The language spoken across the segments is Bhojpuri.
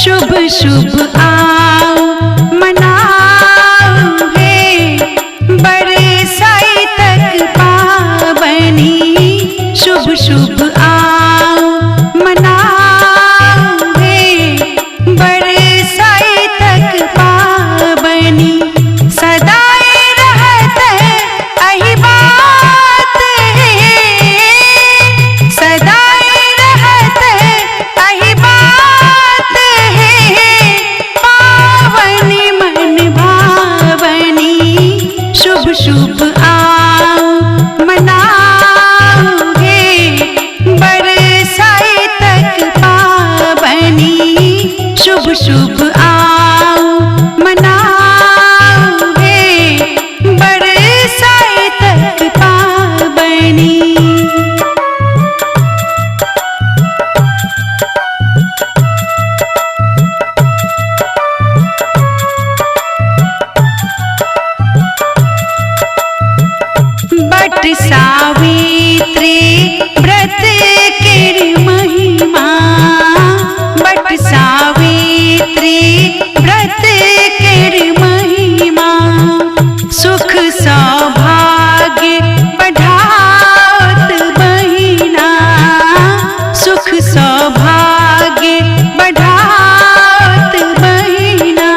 शुभ शुभ आओ मनाओ है बरसाई तक पावनी। शुभ शुभ आओ मनाओ है बरसाई तक पावनी। सदाई रहत अहि बात है, सदाई रहत अहि बात है, पावनी मन भावनी। शुभ शुभ आओ मनाओ है बरसाई तक पावनी। शुभ शुभ आओ मनाओ है बरसाई तक पावनी। बट सावित्री व्रत केर महिमा, बट सावित्री व्रत केर महिमा। सुख सौभाग्य बढ़ावत बहिना, सुख सौभाग्य बढ़ावत बहिना।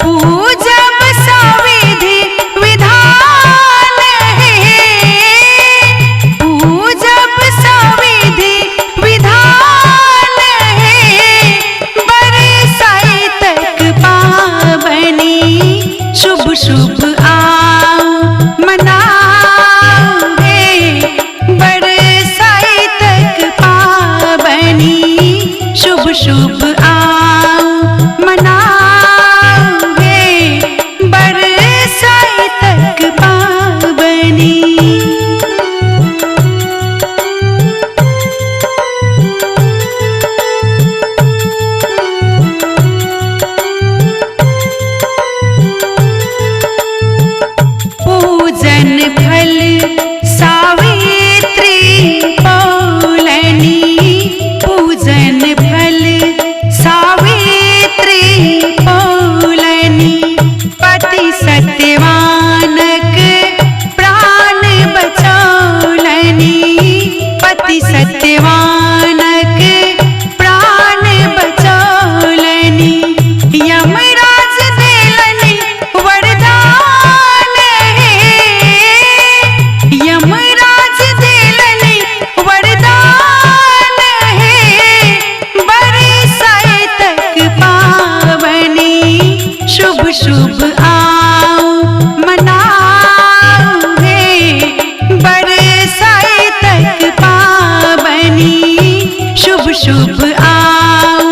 पूजब सविधि विधान है, पूजब सविधि विधान है बरसाई तक पावनी। शुभ शुभ आओ मनाओ है बरसाई तक पावनी। शुभ शुभ आओ मनाओ है बरसाई तक पावनी। पूजन फल सावित्री पौलनी, पूजन फल सावित्री पौलनी। पति सत्यवानक प्राण बचौलनी, पति सत्यवानक प्राण बचौलनी। यमराज देलनि वरदान है, यमराज देलनि वरदान है बरसाई तक पावनी। शुभ शुभ आओ मनाओ है बरसाई तक पावनी। शुभ शुभ आओ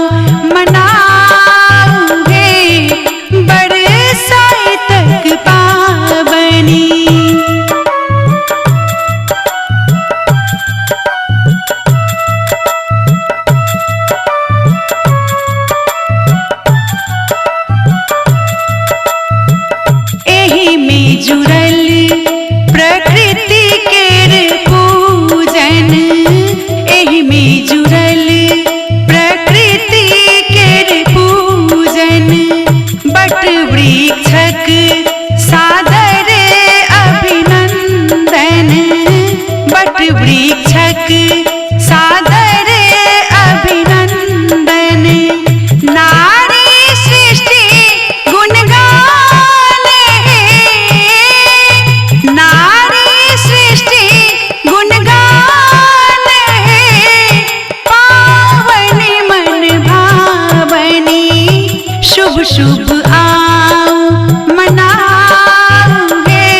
मनाओ है बरसाई तक पावनी। एही में जुड़ल प्रकृति केर पूजन, एही में जुड़ल प्रकृति केर पूजन। बट वृक्षक सादर अभिनंदन, बट वृक्षक सादर अभिनंदन। नारी सृष्टि गुणगान है, नारी सृष्टि गुणगान है पावनी मन भावनी। शुभ शुभ आओ मनाओ है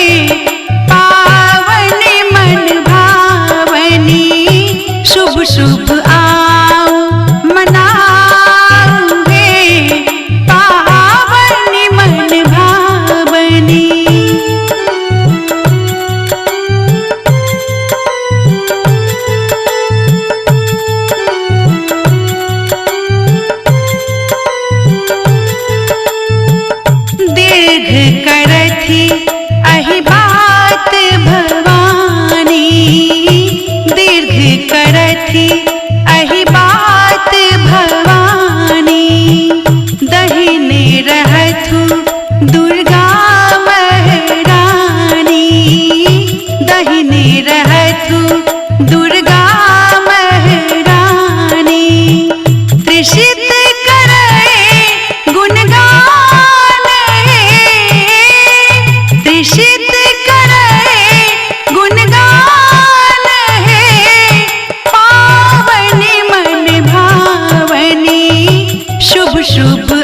पावनी मन भावनी। शुभ शुभ आओ मनाओ है पावनी मन भावनी। तृषित करे गुणगान है, तृषित करे गुणगान है। पावनी मन भावनी शुभ शुभ